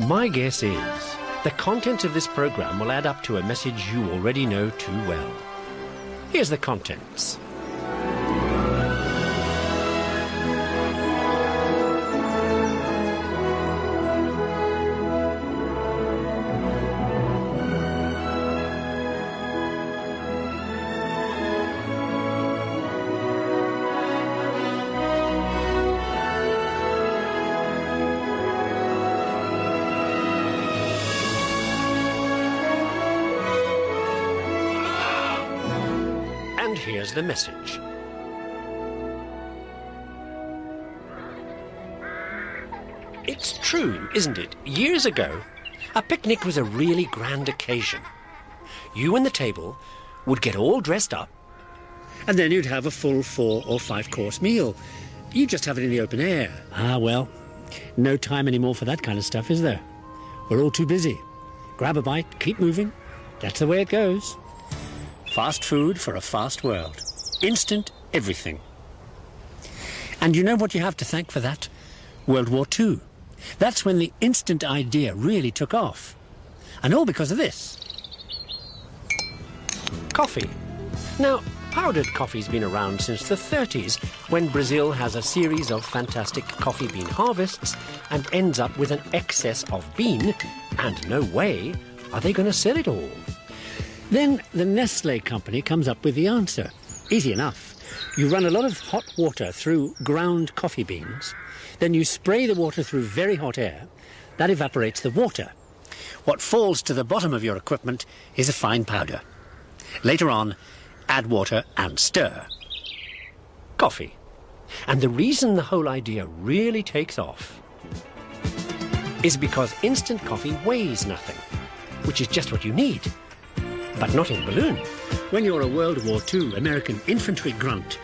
My guess is the contents of this program will add up to a message you already know too well. Here's the contents. And here's the message. It's true, isn't it? Years ago, a picnic was a really grand occasion. You and the table would get all dressed up, and then you'd have a full 4 or 5 course meal. You just have it in the open air. Ah, well, no time anymore for that kind of stuff, is there? We're all too busy. Grab a bite, keep moving. That's the way it goes. Fast food for a fast world. Instant everything. And you know what you have to thank for that? World War II. That's when the instant idea really took off. And all because of this. Coffee. Now, powdered coffee's been around since the 30s, when Brazil has a series of fantastic coffee bean harvests and ends up with an excess of bean, and no way are they going to sell it all. Then the Nestle company comes up with the answer. Easy enough. You run a lot of hot water through ground coffee beans, then you spray the water through very hot air. That evaporates the water. What falls to the bottom of your equipment is a fine powder. Later on, add water and stir. Coffee. And the reason the whole idea really takes off is because instant coffee weighs nothing, which is just what you need. But not in balloon. When you're a World War II American infantry grunt,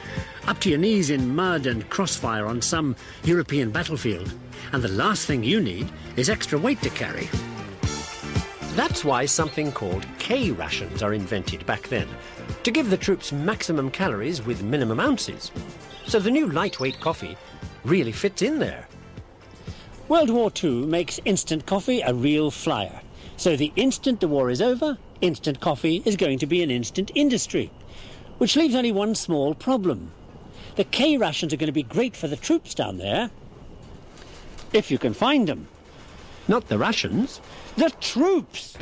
up to your knees in mud and crossfire on some European battlefield, and the last thing you need is extra weight to carry. That's why something called K rations are invented back then, to give the troops maximum calories with minimum ounces. So the new lightweight coffee really fits in there. World War II makes instant coffee a real flyer. So the instant the war is over, instant coffee is going to be an instant industry, which leaves only one small problem. The K rations are going to be great for the troops down there, if you can find them. Not the rations, the troops!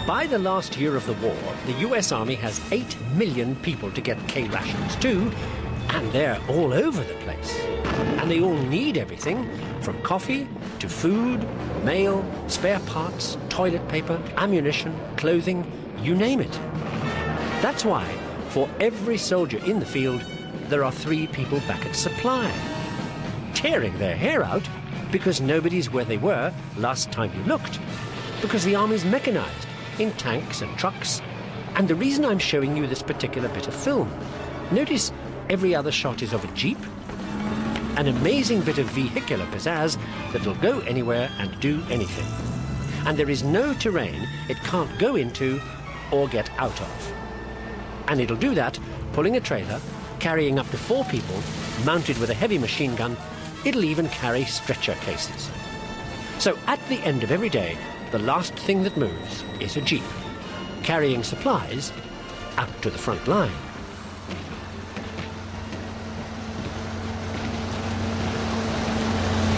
By the last year of the war, the US Army has 8 million people to get K rations to, and they're all over the place. And they all need everything, from coffee to food, mail, spare parts, toilet paper, ammunition, clothing, you name it. That's why, for every soldier in the field, there are 3 people back at supply, tearing their hair out because nobody's where they were last time you looked, because the army's mechanized in tanks and trucks. And the reason I'm showing you this particular bit of film, notice every other shot is of a jeep, an amazing bit of vehicular pizzazz that'll go anywhere and do anything. And there is no terrain it can't go into or get out of. And it'll do that pulling a trailer, carrying up to 4 people, mounted with a heavy machine gun. It'll even carry stretcher cases. So at the end of every day, the last thing that moves is a jeep, carrying supplies out to the front line.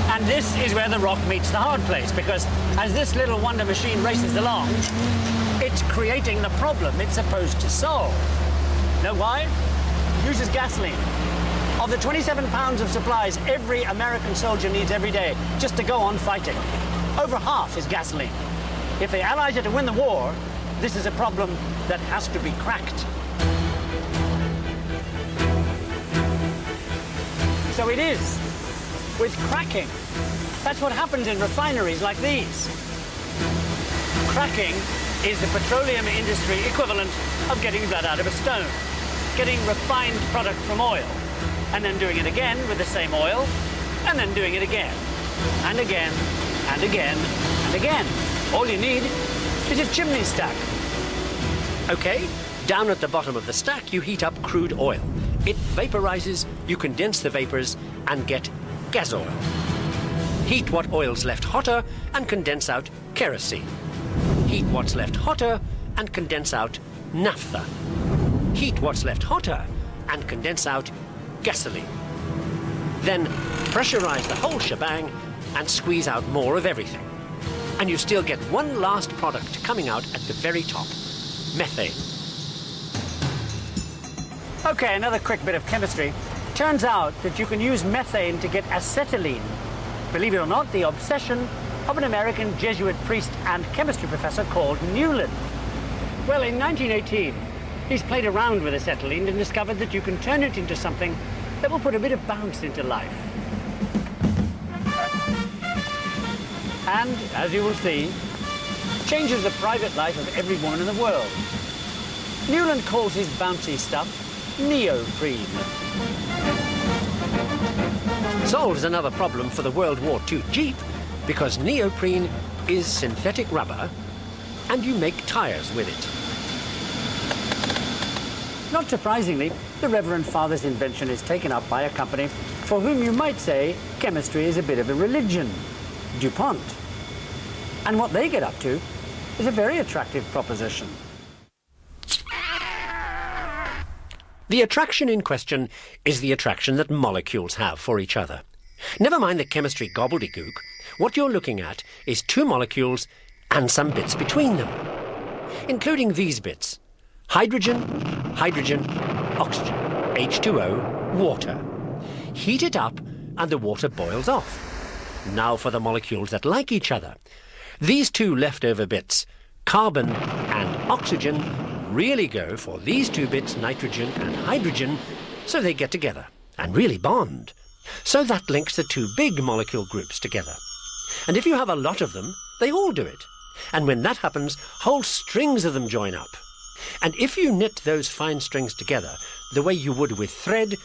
And this is where the rock meets the hard place, because as this little wonder machine races along, it's creating the problem it's supposed to solve. Know why? Uses gasoline. Of the 27 pounds of supplies every American soldier needs every day just to go on fighting, over half is gasoline. If the Allies are to win the war, this is a problem that has to be cracked. So it is with cracking. That's what happens in refineries like these. Cracking is the petroleum industry equivalent of getting blood out of a stone, getting refined product from oil, and then doing it again with the same oil, and then doing it again, and again, and again, and again. All you need is a chimney stack. Okay, down at the bottom of the stack you heat up crude oil, It vaporizes, you condense the vapors and get gas oil. Heat what oil's left hotter and condense out kerosene. Heat what's left hotter and condense out naphtha. Heat what's left hotter and condense out gasoline. Then pressurize the whole shebang and squeeze out more of everything. And you still get one last product coming out at the very top: methane. Okay, another quick bit of chemistry. Turns out that you can use methane to get acetylene. Believe it or not, the obsession of an American Jesuit priest and chemistry professor called Newland. Well, in 1918, he's played around with acetylene and discovered that you can turn it into something that will put a bit of bounce into life. And, as you will see, changes the private life of every woman in the world. Newland calls his bouncy stuff neoprene. Solves another problem for the World War II Jeep, because neoprene is synthetic rubber and you make tires with it. Not surprisingly, the Reverend Father's invention is taken up by a company for whom you might say chemistry is a bit of a religion: DuPont. And what they get up to is a very attractive proposition. The attraction in question is the attraction that molecules have for each other. Never mind the chemistry gobbledygook. What you're looking at is two molecules and some bits between them, including these bits: hydrogen, hydrogen, oxygen, H2O, water. Heat it up and the water boils off. Now for the molecules that like each other. These two leftover bits, carbon and oxygen, really go for these two bits, nitrogen and hydrogen, so they get together and really bond. So that links the two big molecule groups together. And if you have a lot of them, they all do it. And when that happens, whole strings of them join up. And if you knit those fine strings together the way you would with thread,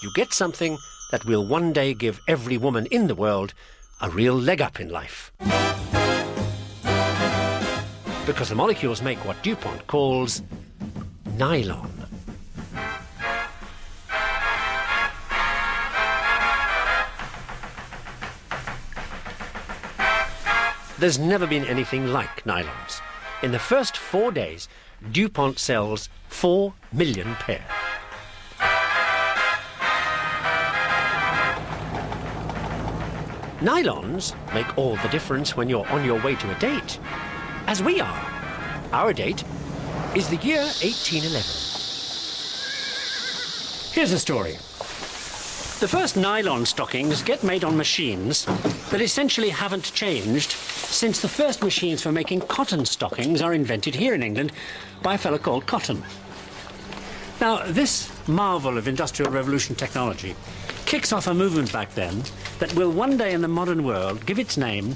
you get something that will one day give every woman in the world a real leg up in life. Because the molecules make what DuPont calls nylon. There's never been anything like nylons. In the first 4 days, DuPont sells 4 million pair. Nylons make all the difference when you're on your way to a date, as we are. Our date is the year 1811. Here's the story. The first nylon stockings get made on machines that essentially haven't changed since the first machines for making cotton stockings are invented here in England by a fellow called Cotton. Now, this marvel of Industrial Revolution technology kicks off a movement back then that will one day in the modern world give its name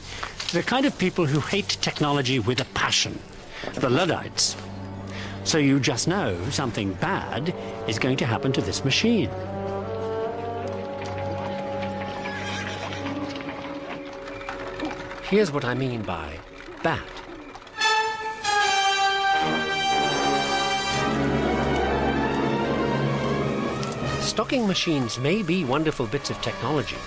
to the kind of people who hate technology with a passion, the Luddites. So you just know something bad is going to happen to this machine. Here's what I mean by bad. Stocking machines may be wonderful bits of technology,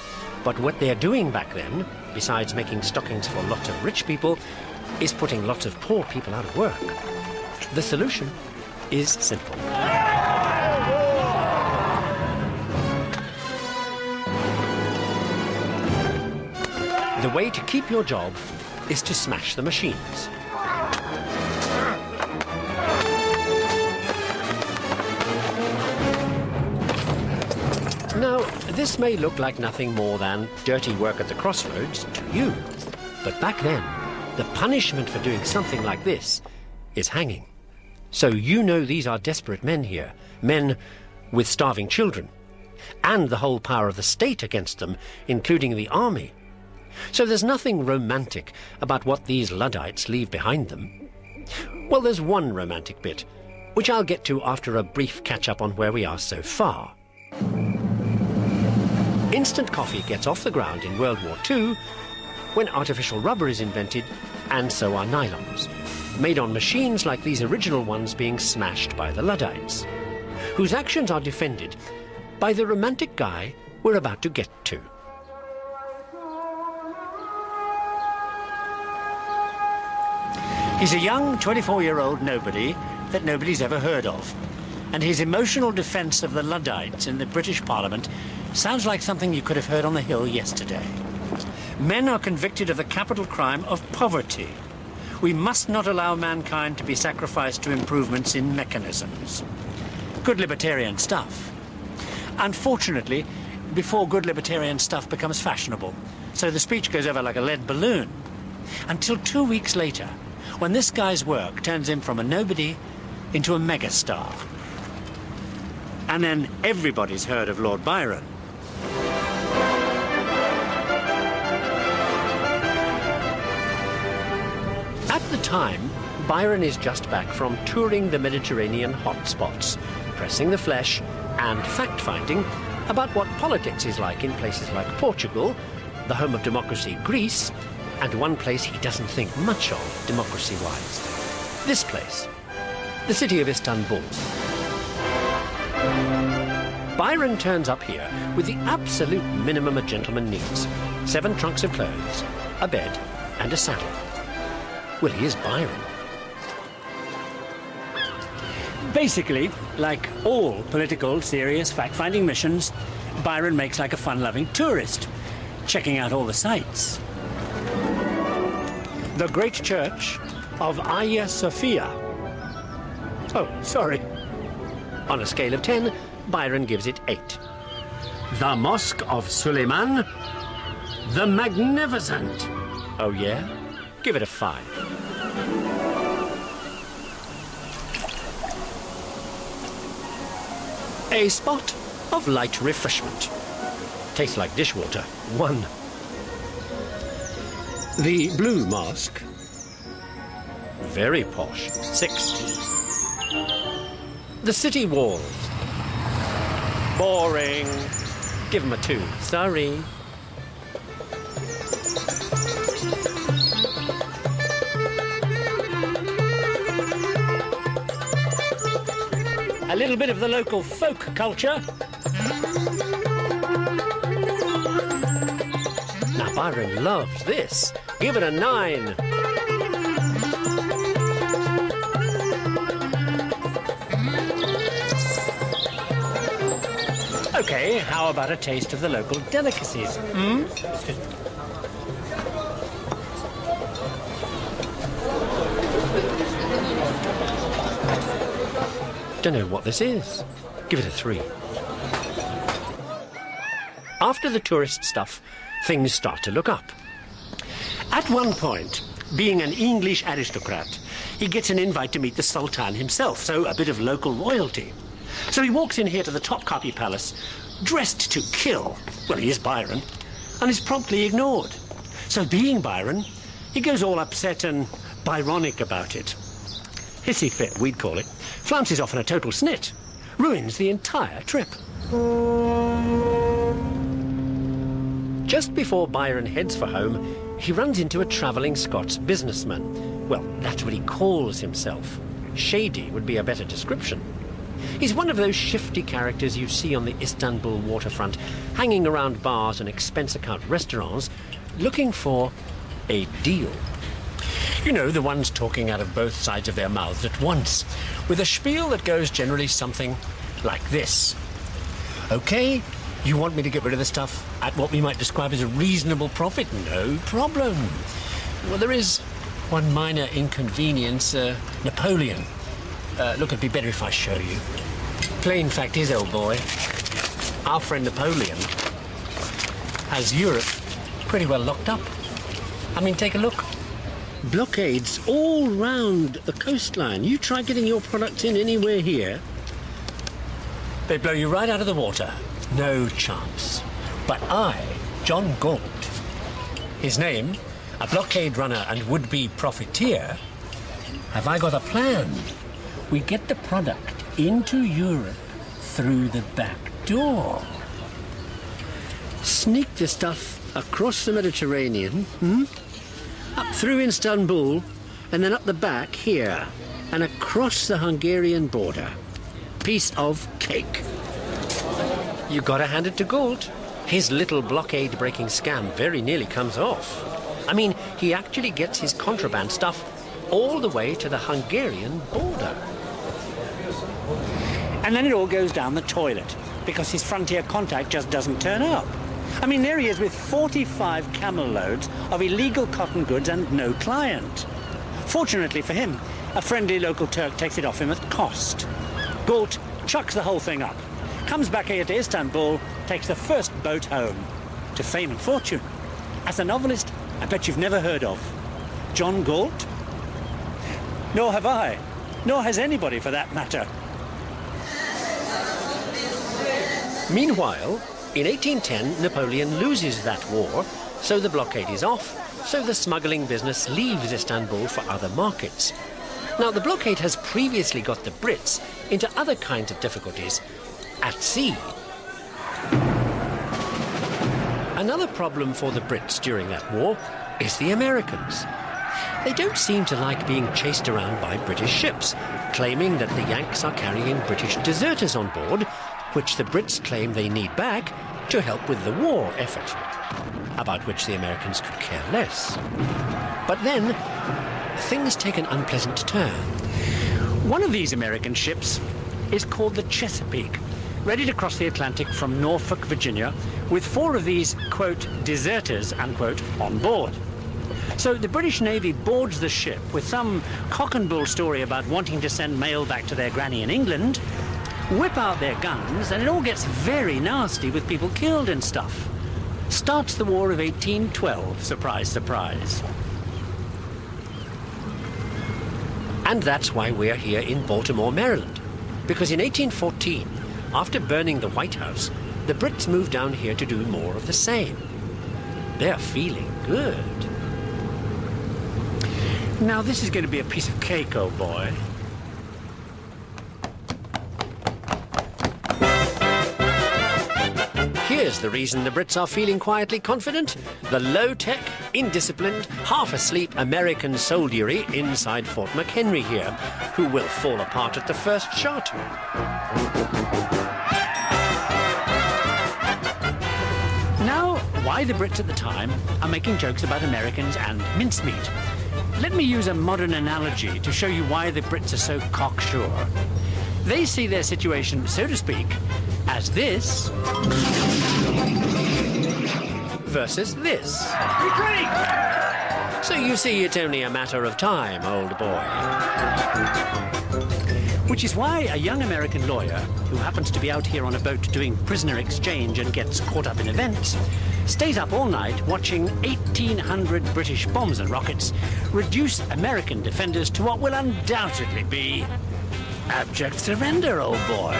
but what they're doing back then, besides making stockings for lots of rich people, is putting lots of poor people out of work. The solution is simple. The way to keep your job is to smash the machines. Now, this may look like nothing more than dirty work at the crossroads to you, but back then, the punishment for doing something like this is hanging. So you know these are desperate men here, men with starving children, and the whole power of the state against them, including the army. So there's nothing romantic about what these Luddites leave behind them. Well, there's one romantic bit, which I'll get to after a brief catch-up on where we are so far. Instant coffee gets off the ground in World War II when artificial rubber is invented, and so are nylons, made on machines like these original ones being smashed by the Luddites, whose actions are defended by the romantic guy we're about to get to. He's a young 24-year-old nobody that nobody's ever heard of. And his emotional defence of the Luddites in the British Parliament sounds like something you could have heard on the Hill yesterday. Men are convicted of the capital crime of poverty. We must not allow mankind to be sacrificed to improvements in mechanisms. Good libertarian stuff. Unfortunately, before good libertarian stuff becomes fashionable, so the speech goes over like a lead balloon. Until 2 weeks later, when this guy's work turns him from a nobody into a megastar. And then everybody's heard of Lord Byron. At the time, Byron is just back from touring the Mediterranean hotspots, pressing the flesh and fact-finding about what politics is like in places like Portugal, the home of democracy, Greece, and one place he doesn't think much of democracy-wise. This place, the city of Istanbul. Byron turns up here with the absolute minimum a gentleman needs. 7 trunks of clothes, a bed, and a saddle. Well, he is Byron. Basically, like all political, serious, fact-finding missions, Byron makes like a fun-loving tourist, checking out all the sights. The great church of Hagia Sophia. Oh, sorry. On a scale of 10, Byron gives it 8. The Mosque of Suleiman. The Magnificent. Oh, yeah? Give it a 5. A spot of light refreshment. Tastes like dishwater. 1. The Blue Mosque. Very posh. 6. The city walls. Boring. Give him a 2. Sorry. A little bit of the local folk culture. Now, Byron loves this. Give it a 9. Okay, how about a taste of the local delicacies? Don't know what this is. Give it a 3. After the tourist stuff, things start to look up. At one point, being an English aristocrat, he gets an invite to meet the Sultan himself, so a bit of local royalty. So he walks in here to the Topkapi Palace, dressed to kill. Well, he is Byron, and is promptly ignored. So being Byron, he goes all upset and Byronic about it. Hissy fit, we'd call it. Flounces off in a total snit. Ruins the entire trip. Just before Byron heads for home, he runs into a travelling Scots businessman. Well, that's what he calls himself. Shady would be a better description. He's one of those shifty characters you see on the Istanbul waterfront, hanging around bars and expense account restaurants, looking for a deal. You know, the ones talking out of both sides of their mouths at once, with a spiel that goes generally something like this. Okay, you want me to get rid of the stuff at what we might describe as a reasonable profit? No problem. Well, there is one minor inconvenience. Napoleon. Look, it'd be better if I show you. Plain fact is, old boy, our friend Napoleon has Europe pretty well locked up. I mean, take a look. Blockades all round the coastline. You try getting your products in anywhere here, they'd blow you right out of the water. No chance. But I, John Galt, his name, a blockade runner and would-be profiteer, have I got a plan? We get the product into Europe through the back door. Sneak the stuff across the Mediterranean, up through Istanbul, and then up the back here, and across the Hungarian border. Piece of cake. You gotta hand it to Galt. His little blockade-breaking scam very nearly comes off. I mean, he actually gets his contraband stuff all the way to the Hungarian border. And then it all goes down the toilet, because his frontier contact just doesn't turn up. I mean, there he is with 45 camel loads of illegal cotton goods and no client. Fortunately for him, a friendly local Turk takes it off him at cost. Galt chucks the whole thing up, comes back here to Istanbul, takes the first boat home, to fame and fortune. As a novelist, I bet you've never heard of John Galt? Nor have I, nor has anybody for that matter. Meanwhile, in 1810, Napoleon loses that war, so the blockade is off, so the smuggling business leaves Istanbul for other markets. Now, the blockade has previously got the Brits into other kinds of difficulties at sea. Another problem for the Brits during that war is the Americans. They don't seem to like being chased around by British ships, claiming that the Yanks are carrying British deserters on board, which the Brits claim they need back to help with the war effort, about which the Americans could care less. But then, things take an unpleasant turn. One of these American ships is called the Chesapeake, ready to cross the Atlantic from Norfolk, Virginia, with 4 of these, quote, deserters, unquote, on board. So the British Navy boards the ship with some cock and bull story about wanting to send mail back to their granny in England, whip out their guns, and it all gets very nasty with people killed and stuff. Starts the War of 1812, surprise, surprise. And that's why we're here in Baltimore, Maryland. Because in 1814, after burning the White House, the Brits moved down here to do more of the same. They're feeling good. Now this is going to be a piece of cake, old boy. Here's the reason the Brits are feeling quietly confident. The low-tech, indisciplined, half-asleep American soldiery inside Fort McHenry here, who will fall apart at the first shot. Now, why the Brits at the time are making jokes about Americans and mincemeat. Let me use a modern analogy to show you why the Brits are so cocksure. They see their situation, so to speak, as this versus this. So you see, it's only a matter of time, old boy. Which is why a young American lawyer, who happens to be out here on a boat doing prisoner exchange and gets caught up in events, stays up all night watching 1,800 British bombs and rockets reduce American defenders to what will undoubtedly be abject surrender, old boy.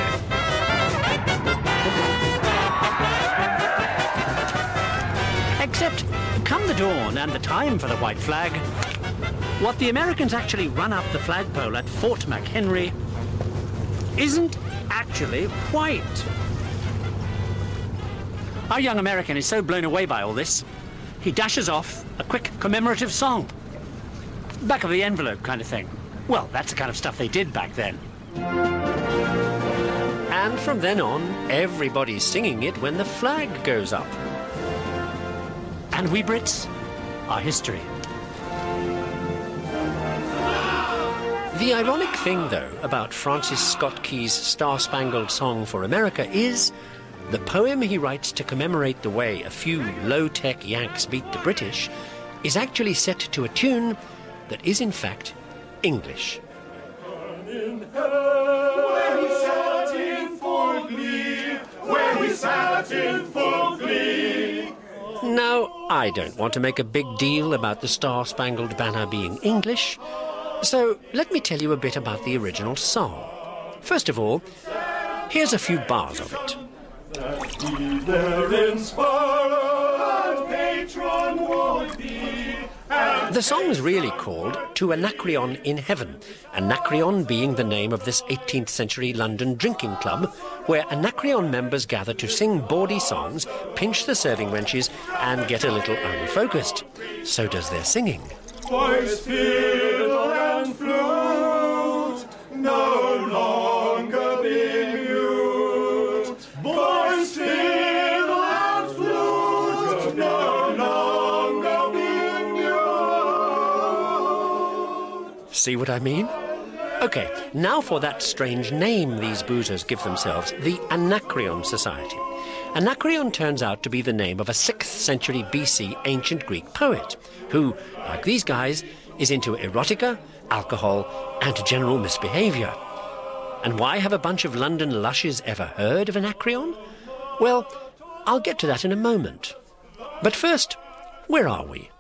Except, come the dawn and the time for the white flag, what the Americans actually run up the flagpole at Fort McHenry isn't actually white. Our young American is so blown away by all this, he dashes off a quick commemorative song. Back of the envelope kind of thing. Well, that's the kind of stuff they did back then. And from then on, everybody's singing it when the flag goes up. And we Brits are history. The ironic thing, though, about Francis Scott Key's Star-Spangled Song for America is the poem he writes to commemorate the way a few low-tech Yanks beat the British is actually set to a tune that is, in fact, English. Where he sat in full glee, where he sat in full glee. Now, I don't want to make a big deal about the Star-Spangled Banner being English, so let me tell you a bit about the original song. First of all, here's a few bars of it. The song's really called To Anacreon in Heaven, Anacreon being the name of this 18th century London drinking club, where Anacreon members gather to sing bawdy songs, pinch the serving wenches, and get a little unfocused. So does their singing. Voice, fiddle, and flute, no longer be mute. Voice, See what I mean? OK, now for that strange name these boozers give themselves, the Anacreon Society. Anacreon turns out to be the name of a 6th century BC ancient Greek poet who, like these guys, is into erotica, alcohol, and general misbehaviour. And why have a bunch of London lushes ever heard of Anacreon? Well, I'll get to that in a moment. But first, where are we?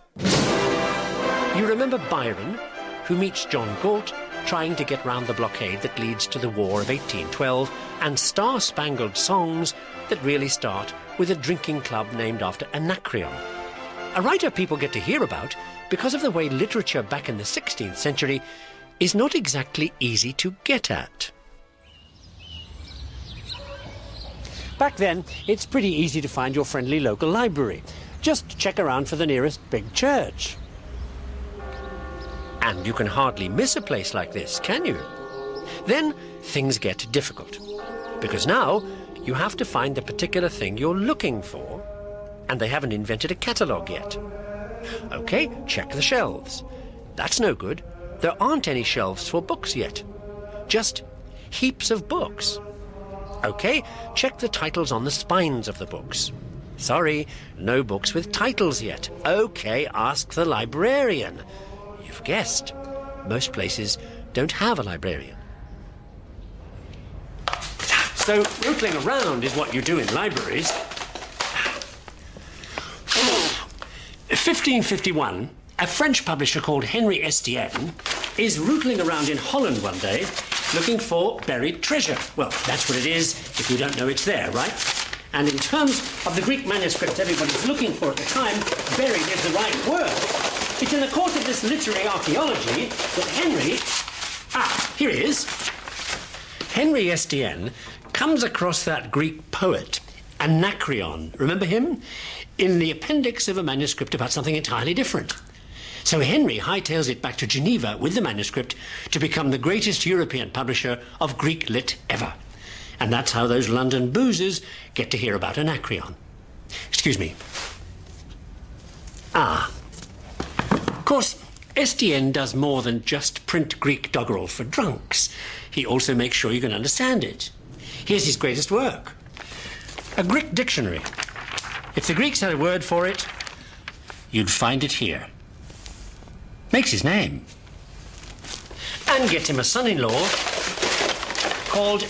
You remember Byron, who meets John Galt trying to get round the blockade that leads to the War of 1812, and star-spangled songs that really start with a drinking club named after Anacreon. A writer people get to hear about because of the way literature back in the 16th century is not exactly easy to get at. Back then, it's pretty easy to find your friendly local library. Just check around for the nearest big church. And you can hardly miss a place like this, can you? Then things get difficult, because now you have to find the particular thing you're looking for, and they haven't invented a catalogue yet. OK, check the shelves. That's no good. There aren't any shelves for books yet. Just heaps of books. OK, check the titles on the spines of the books. Sorry, no books with titles yet. OK, ask the librarian. You've guessed. Most places don't have a librarian. So, rootling around is what you do in libraries. 1551, a French publisher called Henry Estienne is rootling around in Holland one day looking for buried treasure. Well, that's what it is. If you don't know, it's there, right? And in terms of the Greek manuscript everybody's looking for at the time, buried is the right word. It's in the course of this literary archaeology that here he is. Henry Estienne comes across that Greek poet, Anacreon. Remember him? In the appendix of a manuscript about something entirely different. So Henry hightails it back to Geneva with the manuscript to become the greatest European publisher of Greek lit ever. And that's how those London boozers get to hear about Anacreon. Excuse me. Of course, Estienne does more than just print Greek doggerel for drunks. He also makes sure you can understand it. Here's his greatest work. A Greek dictionary. If the Greeks had a word for it, you'd find it here. Makes his name. And gets him a son-in-law called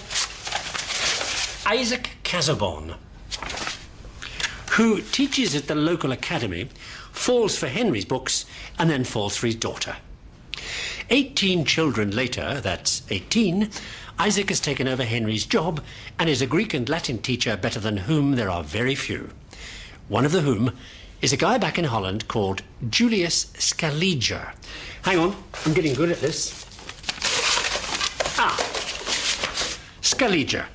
Isaac Casaubon, who teaches at the local academy, falls for Henry's books, and then falls for his daughter. 18 children later, that's 18, Isaac has taken over Henry's job and is a Greek and Latin teacher better than whom there are very few. One of the whom is a guy back in Holland called Julius Scaliger. Hang on, I'm getting good at this. Scaliger,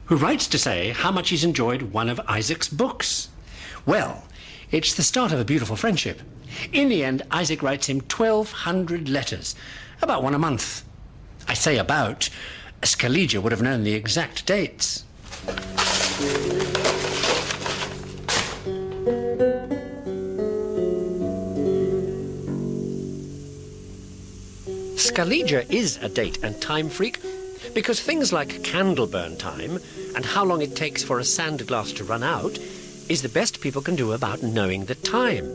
who writes to say how much he's enjoyed one of Isaac's books. Well, it's the start of a beautiful friendship. In the end, Isaac writes him 1,200 letters, about one a month. I say about. Scaliger would have known the exact dates. Scaliger is a date and time freak because things like candle burn time and how long it takes for a sand glass to run out is the best people can do about knowing the time.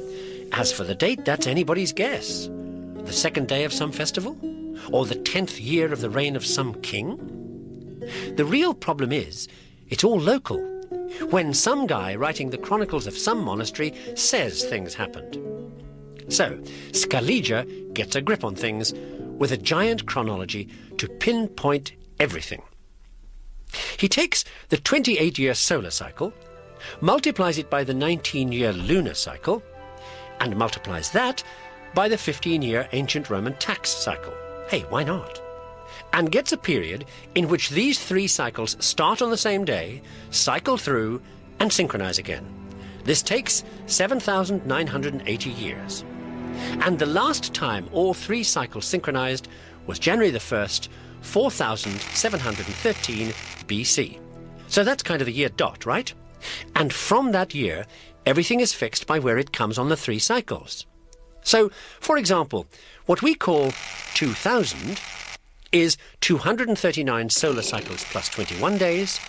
As for the date, that's anybody's guess. The second day of some festival? Or the 10th year of the reign of some king? The real problem is, it's all local. When some guy writing the chronicles of some monastery says things happened. So, Scaliger gets a grip on things with a giant chronology to pinpoint everything. He takes the 28-year solar cycle, multiplies it by the 19-year lunar cycle, and multiplies that by the 15-year ancient Roman tax cycle. Hey, why not? And gets a period in which these three cycles start on the same day, cycle through, and synchronize again. This takes 7,980 years. And the last time all three cycles synchronized was January the 1st, 4,713 BC. So that's kind of the year dot, right? And from that year, everything is fixed by where it comes on the three cycles. So, for example, what we call 2000 is 239 solar cycles plus 21 days,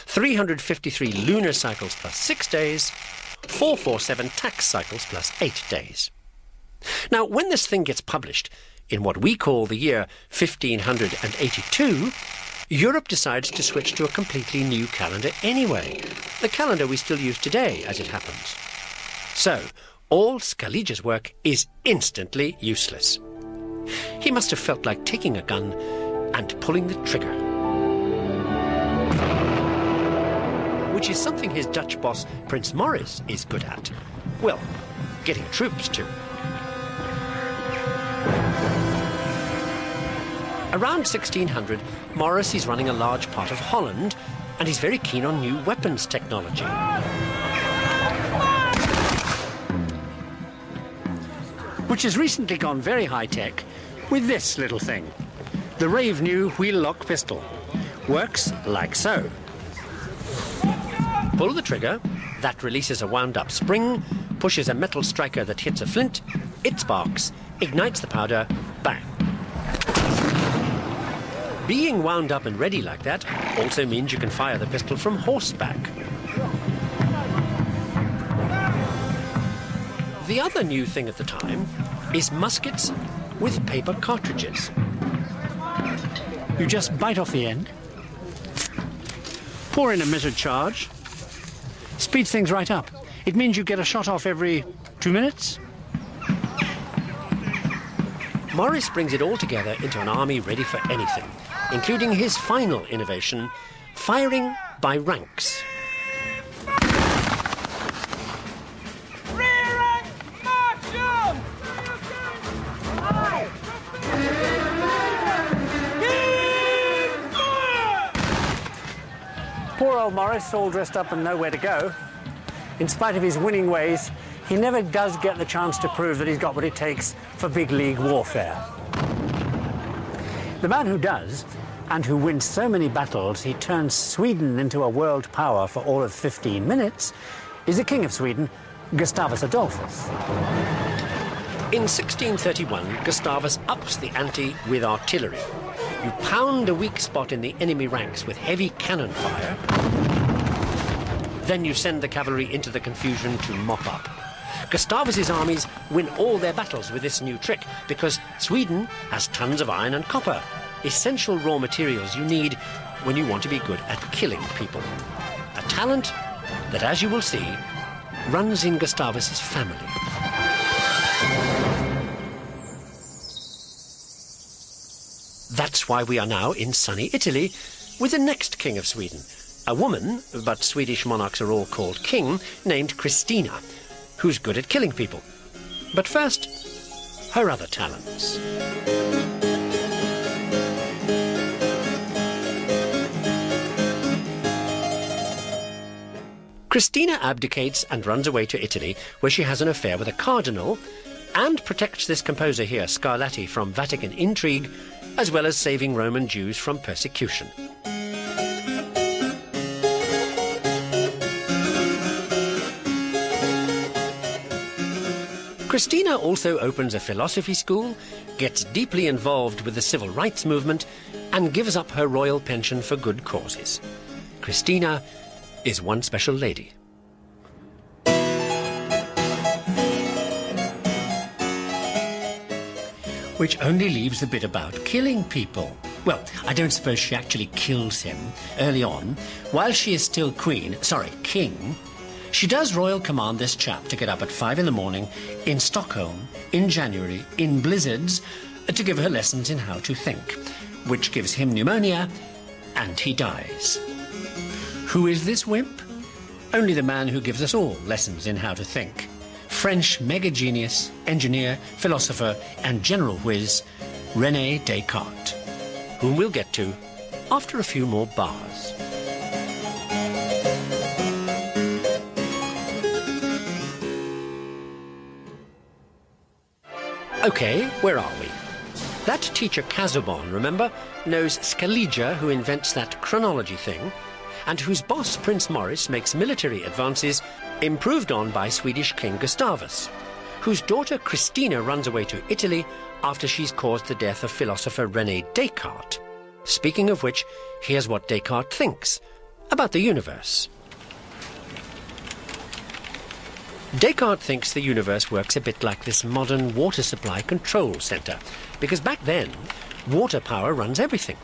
353 lunar cycles plus 6 days, 447 tax cycles plus 8 days. Now, when this thing gets published in what we call the year 1582, Europe decides to switch to a completely new calendar anyway, the calendar we still use today, as it happens. So, all Scaliger's work is instantly useless. He must have felt like taking a gun and pulling the trigger. Which is something his Dutch boss, Prince Maurice, is good at. Well, getting troops too. Around 1600, Maurice is running a large part of Holland, and he's very keen on new weapons technology. Which has recently gone very high-tech with this little thing. The rave new wheel-lock pistol. Works like so. Pull the trigger, that releases a wound-up spring, pushes a metal striker that hits a flint, it sparks, ignites the powder, bang. Being wound up and ready like that also means you can fire the pistol from horseback. The other new thing at the time is muskets with paper cartridges. You just bite off the end, pour in a measured charge, speeds things right up. It means you get a shot off every 2 minutes. Maurice brings it all together into an army ready for anything, including his final innovation, firing by ranks. Poor old Maurice, all dressed up and nowhere to go. In spite of his winning ways, he never does get the chance to prove that he's got what it takes for big league warfare. The man who does, and who wins so many battles he turns Sweden into a world power for all of 15 minutes, is the King of Sweden, Gustavus Adolphus. In 1631, Gustavus ups the ante with artillery. You pound a weak spot in the enemy ranks with heavy cannon fire. Then you send the cavalry into the confusion to mop up. Gustavus's armies win all their battles with this new trick because Sweden has tons of iron and copper, essential raw materials you need when you want to be good at killing people. A talent that, as you will see, runs in Gustavus's family. That's why we are now in sunny Italy with the next King of Sweden, a woman, but Swedish monarchs are all called king, named Christina, who's good at killing people. But first, her other talents. Christina abdicates and runs away to Italy, where she has an affair with a cardinal, and protects this composer here, Scarlatti, from Vatican intrigue, as well as saving Roman Jews from persecution. Christina also opens a philosophy school, gets deeply involved with the civil rights movement, and gives up her royal pension for good causes. Christina is one special lady. Which only leaves the bit about killing people. Well, I don't suppose she actually kills him early on. While she is still king, she does royal command this chap to get up at 5 in the morning in Stockholm in January in blizzards to give her lessons in how to think, which gives him pneumonia and he dies. Who is this wimp? Only the man who gives us all lessons in how to think. French mega genius, engineer, philosopher and general whiz, René Descartes, whom we'll get to after a few more bars. Okay, where are we? That teacher Casaubon, remember, knows Scaliger, who invents that chronology thing, and whose boss, Prince Maurice, makes military advances improved on by Swedish King Gustavus, whose daughter Christina runs away to Italy after she's caused the death of philosopher René Descartes. Speaking of which, here's what Descartes thinks about the universe. Descartes thinks the universe works a bit like this modern water supply control centre, because back then, water power runs everything.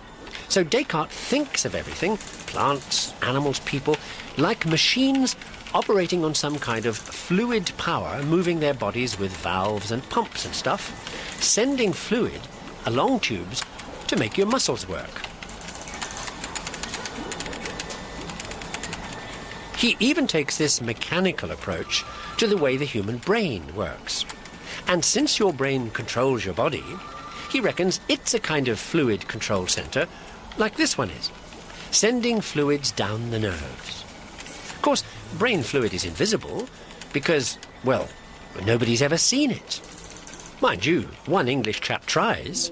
So Descartes thinks of everything, plants, animals, people, like machines operating on some kind of fluid power, moving their bodies with valves and pumps and stuff, sending fluid along tubes to make your muscles work. He even takes this mechanical approach to the way the human brain works. And since your brain controls your body, he reckons it's a kind of fluid control centre, like this one is, sending fluids down the nerves. Of course, brain fluid is invisible because, well, nobody's ever seen it. Mind you, one English chap tries.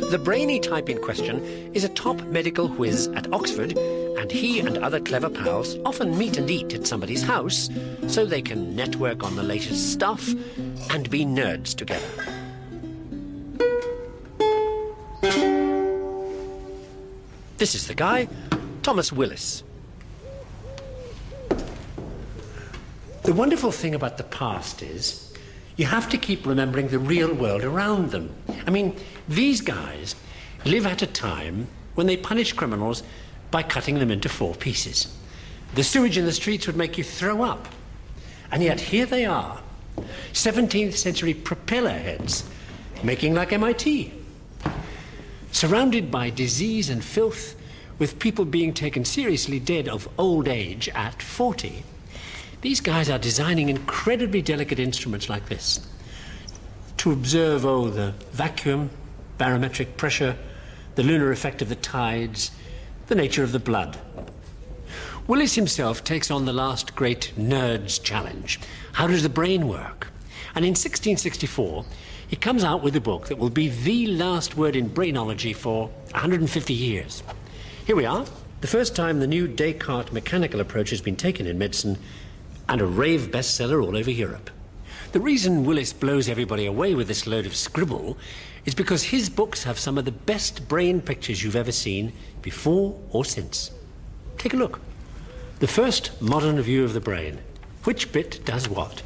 The brainy type in question is a top medical whiz at Oxford, and he and other clever pals often meet and eat at somebody's house so they can network on the latest stuff and be nerds together. This is the guy, Thomas Willis. The wonderful thing about the past is you have to keep remembering the real world around them. I mean, these guys live at a time when they punish criminals by cutting them into 4 pieces. The sewage in the streets would make you throw up. And yet here they are, 17th century propeller heads, making like MIT. Surrounded by disease and filth, with people being taken seriously dead of old age at 40, these guys are designing incredibly delicate instruments like this to observe, the vacuum, barometric pressure, the lunar effect of the tides, the nature of the blood. Willis himself takes on the last great nerd's challenge. How does the brain work? And in 1664, he comes out with a book that will be the last word in brainology for 150 years. Here we are, the first time the new Descartes mechanical approach has been taken in medicine, and a rave bestseller all over Europe. The reason Willis blows everybody away with this load of scribble is because his books have some of the best brain pictures you've ever seen, before or since. Take a look. The first modern view of the brain. Which bit does what?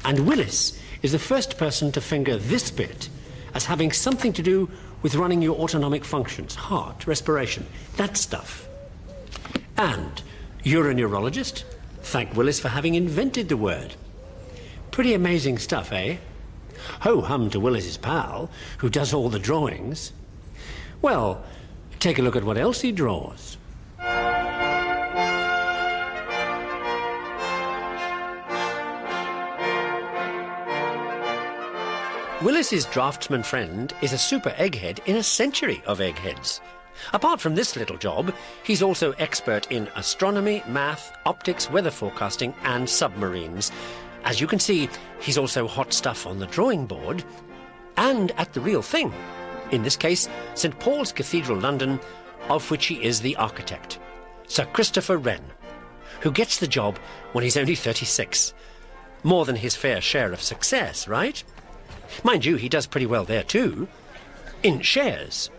And Willis is the first person to finger this bit as having something to do with running your autonomic functions, heart, respiration, that stuff. And you're a neurologist? Thank Willis for having invented the word. Pretty amazing stuff, eh? Ho-hum to Willis's pal, who does all the drawings. Well, take a look at what else he draws. Willis's draftsman friend is a super egghead in a century of eggheads. Apart from this little job, he's also expert in astronomy, math, optics, weather forecasting, and submarines. As you can see, he's also hot stuff on the drawing board and at the real thing. In this case, St. Paul's Cathedral, London, of which he is the architect, Sir Christopher Wren, who gets the job when he's only 36. More than his fair share of success, right? Mind you, he does pretty well there too, in shares.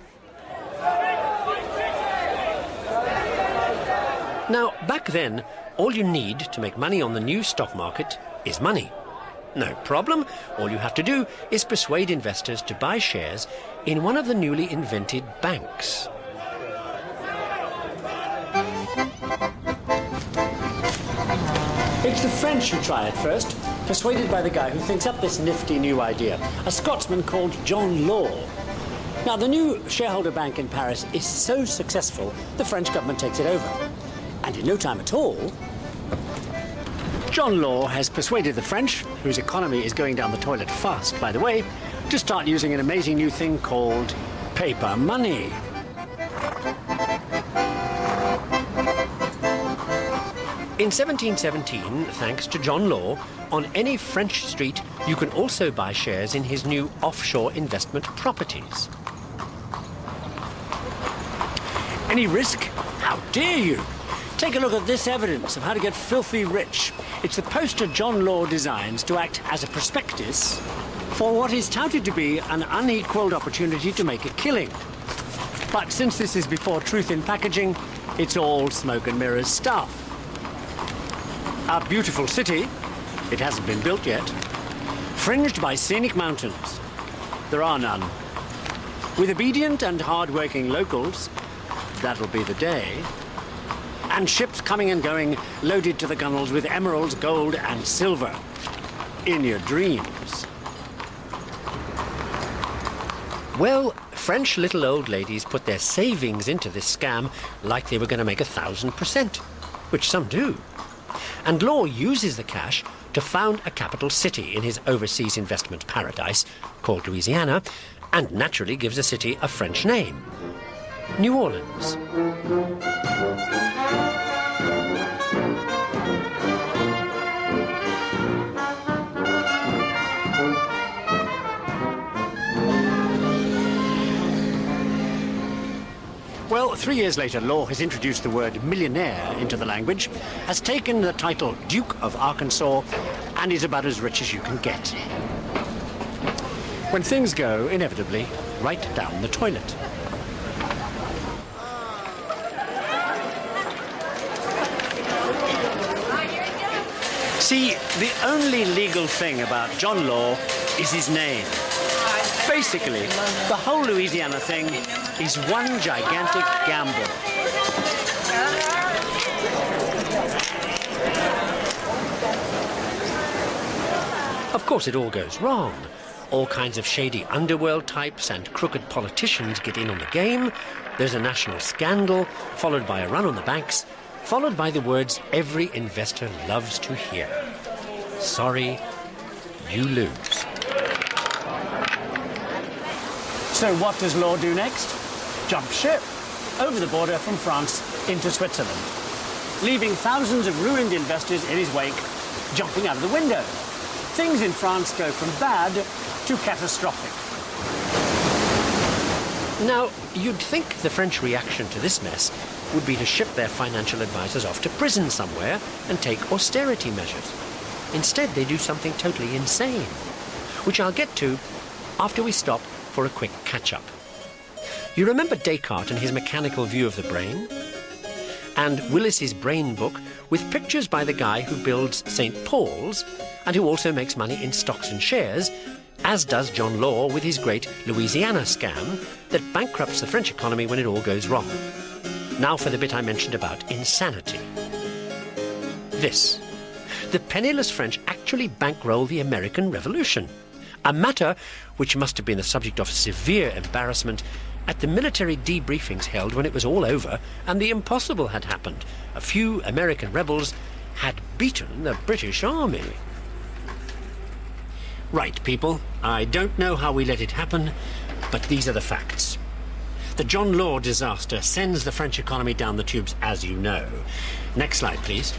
Now, back then, all you need to make money on the new stock market is money. No problem. All you have to do is persuade investors to buy shares in one of the newly invented banks. It's the French who try it first, persuaded by the guy who thinks up this nifty new idea, a Scotsman called John Law. Now, the new shareholder bank in Paris is so successful, the French government takes it over. And in no time at all, John Law has persuaded the French, whose economy is going down the toilet fast, by the way, to start using an amazing new thing called paper money. In 1717, thanks to John Law, on any French street you can also buy shares in his new offshore investment properties. Any risk? How dare you? Take a look at this evidence of how to get filthy rich. It's the poster John Law designs to act as a prospectus for what is touted to be an unequalled opportunity to make a killing. But since this is before truth in packaging, it's all smoke and mirrors stuff. Our beautiful city, it hasn't been built yet, fringed by scenic mountains. There are none. With obedient and hard-working locals, that'll be the day. And ships coming and going, loaded to the gunwales with emeralds, gold and silver. In your dreams. Well, French little old ladies put their savings into this scam like they were going to make 1,000%, which some do. And Law uses the cash to found a capital city in his overseas investment paradise called Louisiana, and naturally gives the city a French name, New Orleans. Well, 3 years later, Law has introduced the word millionaire into the language, has taken the title Duke of Arkansas, and is about as rich as you can get. When things go, inevitably, right down the toilet. See, the only legal thing about John Law is his name. Basically, the whole Louisiana thing is one gigantic gamble. Of course, it all goes wrong. All kinds of shady underworld types and crooked politicians get in on the game. There's a national scandal, followed by a run on the banks, followed by the words every investor loves to hear. Sorry, you lose. So what does Law do next? Jump ship over the border from France into Switzerland, leaving thousands of ruined investors in his wake, jumping out of the window. Things in France go from bad to catastrophic. Now, you'd think the French reaction to this mess would be to ship their financial advisors off to prison somewhere and take austerity measures. Instead, they do something totally insane, which I'll get to after we stop for a quick catch-up. You remember Descartes and his mechanical view of the brain? And Willis's brain book with pictures by the guy who builds St. Paul's and who also makes money in stocks and shares, as does John Law with his great Louisiana scam that bankrupts the French economy when it all goes wrong. Now for the bit I mentioned about insanity. This. The penniless French actually bankroll the American Revolution, a matter which must have been the subject of severe embarrassment at the military debriefings held when it was all over and the impossible had happened. A few American rebels had beaten the British Army. Right, people, I don't know how we let it happen, but these are the facts. The John Law disaster sends the French economy down the tubes, as you know. Next slide, please.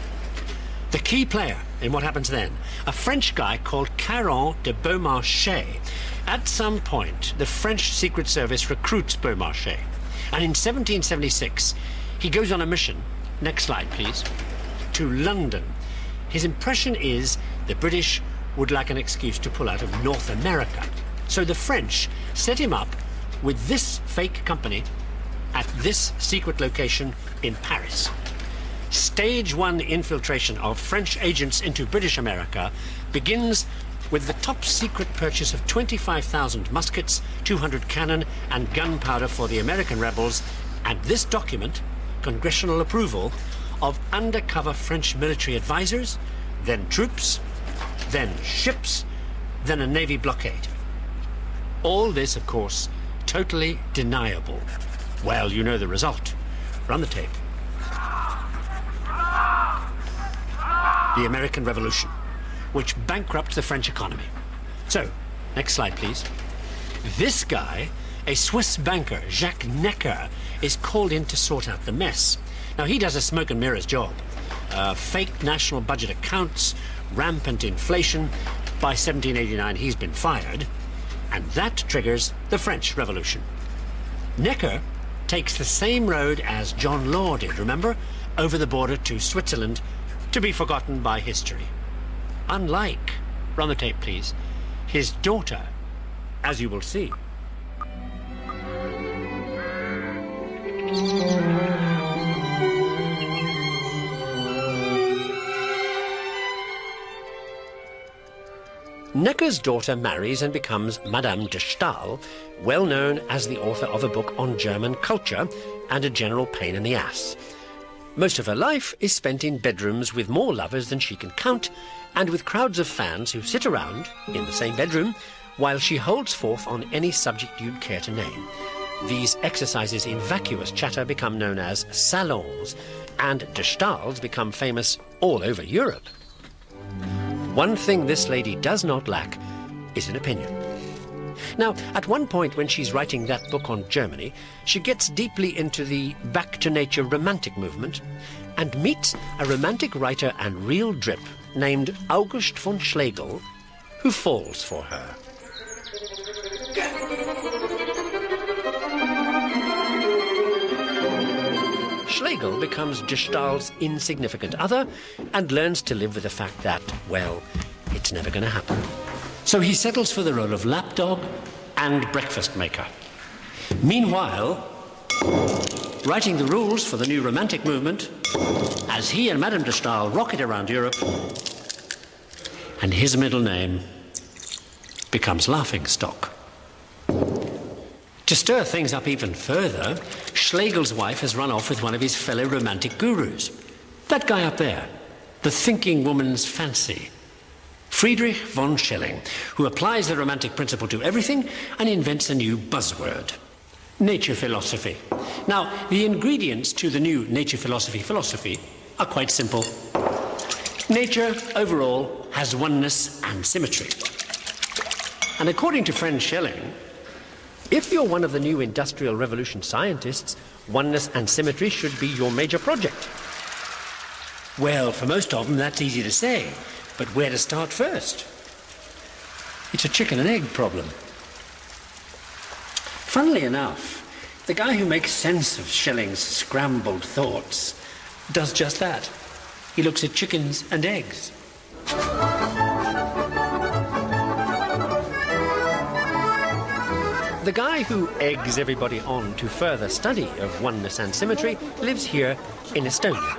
The key player in what happens then, a French guy called Caron de Beaumarchais. At some point, the French Secret Service recruits Beaumarchais, and in 1776, he goes on a mission, next slide please, to London. His impression is the British would like an excuse to pull out of North America. So the French set him up with this fake company at this secret location in Paris. Stage 1 infiltration of French agents into British America begins with the top secret purchase of 25,000 muskets, 200 cannon and gunpowder for the American rebels, and this document, congressional approval, of undercover French military advisors, then troops, then ships, then a Navy blockade. All this, of course, totally deniable. Well, you know the result. Run the tape. The American Revolution, which bankrupts the French economy. So, next slide, please. This guy, a Swiss banker, Jacques Necker, is called in to sort out the mess. Now, he does a smoke and mirrors job. Fake national budget accounts, rampant inflation. By 1789, he's been fired. And that triggers the French Revolution. Necker takes the same road as John Law did, remember? Over the border to Switzerland, to be forgotten by history. Unlike, run the tape please, his daughter, as you will see. Necker's daughter marries and becomes Madame de Stael, well known as the author of a book on German culture and a general pain in the ass. Most of her life is spent in bedrooms with more lovers than she can count, and with crowds of fans who sit around in the same bedroom while she holds forth on any subject you'd care to name. These exercises in vacuous chatter become known as salons, and de Staels become famous all over Europe. One thing this lady does not lack is an opinion. Now, at one point when she's writing that book on Germany, she gets deeply into the back-to-nature romantic movement and meets a romantic writer and real drip named August von Schlegel, who falls for her. Schlegel becomes de Stael's insignificant other and learns to live with the fact that, well, it's never going to happen. So he settles for the role of lapdog and breakfast maker. Meanwhile, writing the rules for the new romantic movement as he and Madame de Stael rocket around Europe, and his middle name becomes laughingstock. To stir things up even further, Schlegel's wife has run off with one of his fellow romantic gurus. That guy up there, the thinking woman's fancy. Friedrich von Schelling, who applies the romantic principle to everything and invents a new buzzword. Nature philosophy. Now, the ingredients to the new nature philosophy are quite simple. Nature, overall, has oneness and symmetry. And according to friend Schelling, if you're one of the new Industrial Revolution scientists, oneness and symmetry should be your major project. Well, for most of them, that's easy to say, but where to start first? It's a chicken and egg problem. Funnily enough, the guy who makes sense of Schelling's scrambled thoughts does just that. He looks at chickens and eggs. The guy who eggs everybody on to further study of oneness and symmetry lives here in Estonia.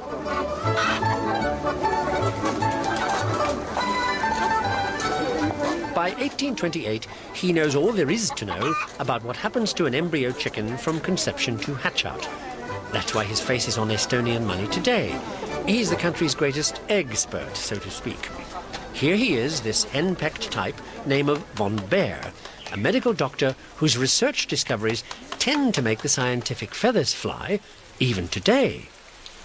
By 1828, he knows all there is to know about what happens to an embryo chicken from conception to hatch-out. That's why his face is on Estonian money today. He's the country's greatest egg-spert, so to speak. Here he is, this hen-pecked type, name of von Baer, a medical doctor whose research discoveries tend to make the scientific feathers fly, even today.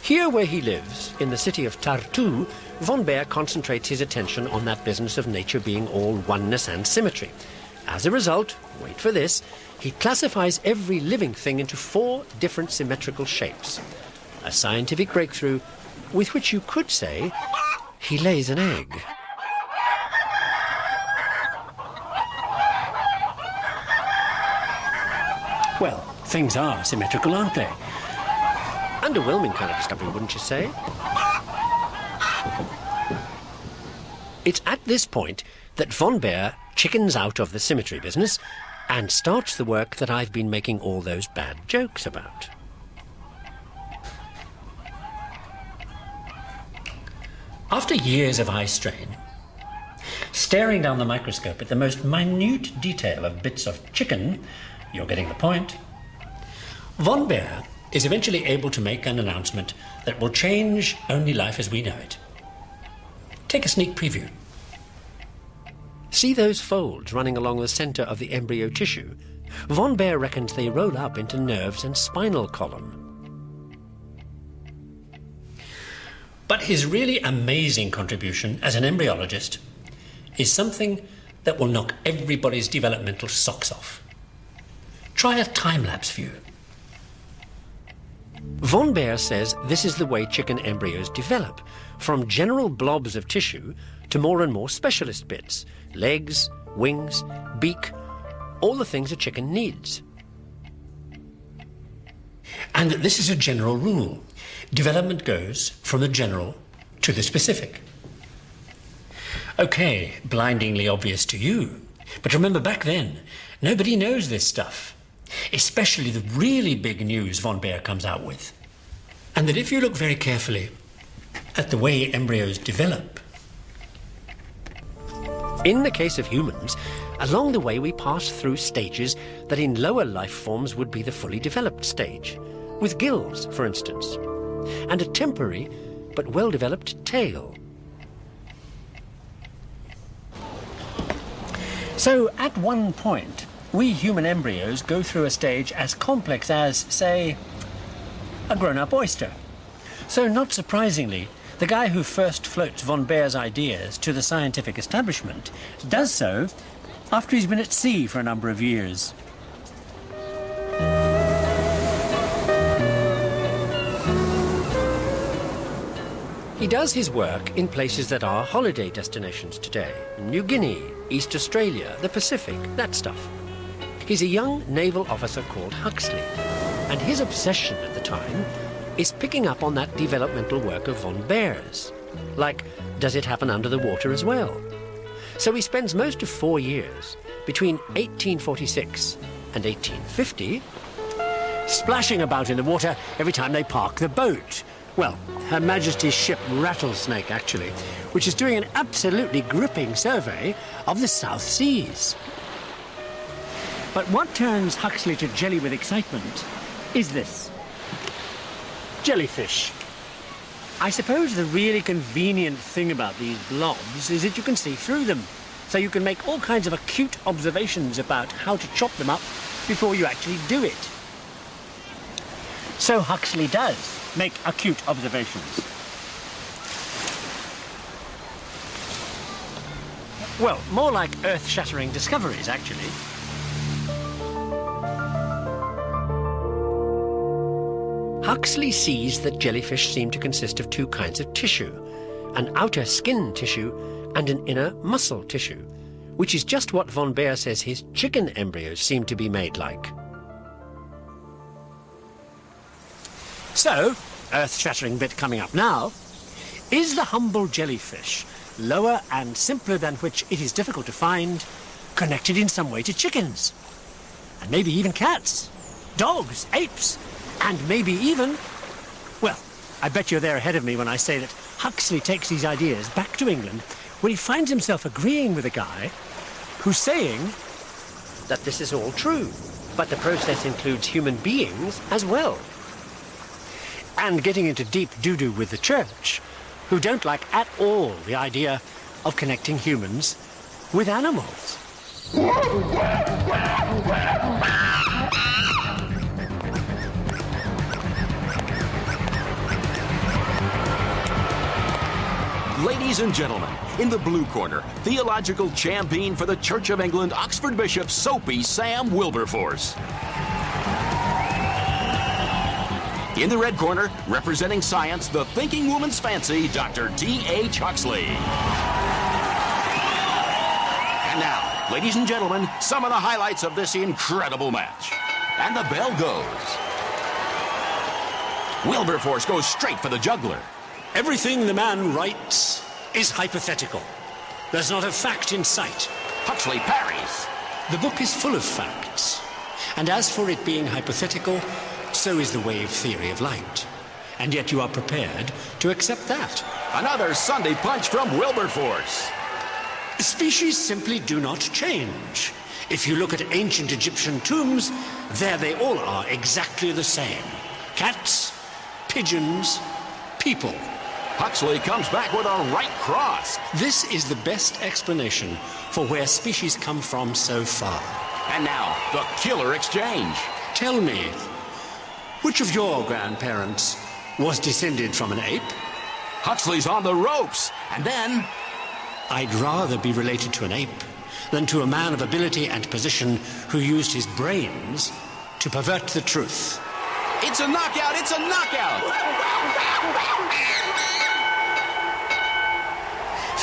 Here where he lives, in the city of Tartu, von Baer concentrates his attention on that business of nature being all oneness and symmetry. As a result, wait for this, he classifies every living thing into 4 different symmetrical shapes. A scientific breakthrough with which you could say he lays an egg. Well, things are symmetrical, aren't they? Underwhelming kind of discovery, wouldn't you say? It's at this point that von Baer chickens out of the symmetry business and starts the work that I've been making all those bad jokes about. After years of eye strain, staring down the microscope at the most minute detail of bits of chicken, you're getting the point, von Baer is eventually able to make an announcement that will change only life as we know it. Take a sneak preview. See those folds running along the center of the embryo tissue? Von Baer reckons they roll up into nerves and spinal column. But his really amazing contribution as an embryologist is something that will knock everybody's developmental socks off. Try a time-lapse view. Von Baer says this is the way chicken embryos develop, from general blobs of tissue to more and more specialist bits, legs, wings, beak, all the things a chicken needs. and that this is a general rule. Development goes from the general to the specific. Okay, blindingly obvious to you, but remember back then, nobody knows this stuff, especially the really big news von Baer comes out with. And that if you look very carefully at the way embryos develop, in the case of humans, along the way we pass through stages that in lower life forms would be the fully developed stage, with gills, for instance, and a temporary but well-developed tail. So at one point, we human embryos go through a stage as complex as, say, a grown-up oyster. So not surprisingly, the guy who first floats von Baer's ideas to the scientific establishment does so after he's been at sea for a number of years. He does his work in places that are holiday destinations today. New Guinea, East Australia, the Pacific, that stuff. He's a young naval officer called Huxley, and his obsession at the time is picking up on that developmental work of von Baer's. Like, does it happen under the water as well? So he spends most of 4 years, between 1846 and 1850, splashing about in the water every time they park the boat. Well, Her Majesty's ship Rattlesnake, actually, which is doing an absolutely gripping survey of the South Seas. But what turns Huxley to jelly with excitement is this. Jellyfish. I suppose the really convenient thing about these blobs is that you can see through them, so you can make all kinds of acute observations about how to chop them up before you actually do it. So Huxley does make acute observations. Well, more like earth-shattering discoveries, actually. Huxley sees that jellyfish seem to consist of two kinds of tissue, an outer skin tissue and an inner muscle tissue, which is just what von Baer says his chicken embryos seem to be made like. So, earth-shattering bit coming up now, is the humble jellyfish, lower and simpler than which it is difficult to find, connected in some way to chickens? And maybe even cats, dogs, apes, and maybe even... Well, I bet you're there ahead of me when I say that Huxley takes these ideas back to England where he finds himself agreeing with a guy who's saying that this is all true, but the process includes human beings as well. And getting into deep doo-doo with the church, who don't like at all the idea of connecting humans with animals. Ladies and gentlemen, in the blue corner, theological champion for the Church of England, Oxford Bishop Soapy Sam Wilberforce. In the red corner, representing science, the thinking woman's fancy, Dr. D.H. Huxley. And now, ladies and gentlemen, some of the highlights of this incredible match. And the bell goes. Wilberforce goes straight for the juggler. Everything the man writes is hypothetical. There's not a fact in sight. Huxley parries. The book is full of facts. And as for it being hypothetical, so is the wave theory of light. And yet you are prepared to accept that. Another Sunday punch from Wilberforce. Species simply do not change. If you look at ancient Egyptian tombs, there they all are exactly the same. Cats, pigeons, people. Huxley comes back with a right cross. This is the best explanation for where species come from so far. And now, the killer exchange. Tell me, which of your grandparents was descended from an ape? Huxley's on the ropes. And then... I'd rather be related to an ape than to a man of ability and position who used his brains to pervert the truth. It's a knockout! It's a knockout!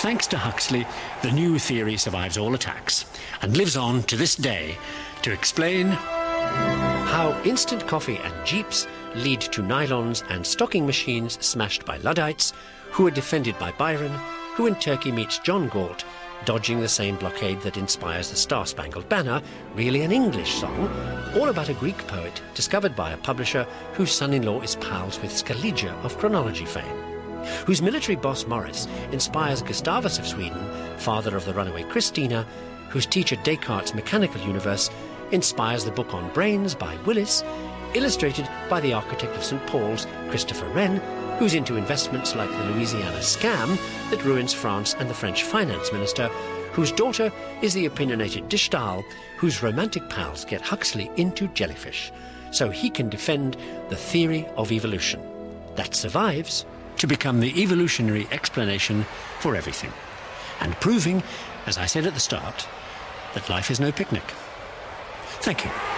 Thanks to Huxley, the new theory survives all attacks and lives on to this day to explain how instant coffee and jeeps lead to nylons and stocking machines smashed by Luddites, who are defended by Byron, who in Turkey meets John Galt, dodging the same blockade that inspires the Star-Spangled Banner, really an English song, all about a Greek poet discovered by a publisher whose son-in-law is pals with Scaliger of chronology fame, whose military boss Morris inspires Gustavus of Sweden, father of the runaway Christina, whose teacher Descartes' mechanical universe inspires the book on brains by Willis, illustrated by the architect of St. Paul's, Christopher Wren, who's into investments like the Louisiana scam that ruins France and the French finance minister, whose daughter is the opinionated de Stael, whose romantic pals get Huxley into jellyfish, so he can defend the theory of evolution that survives to become the evolutionary explanation for everything, and proving, as I said at the start, that life is no picnic. Thank you.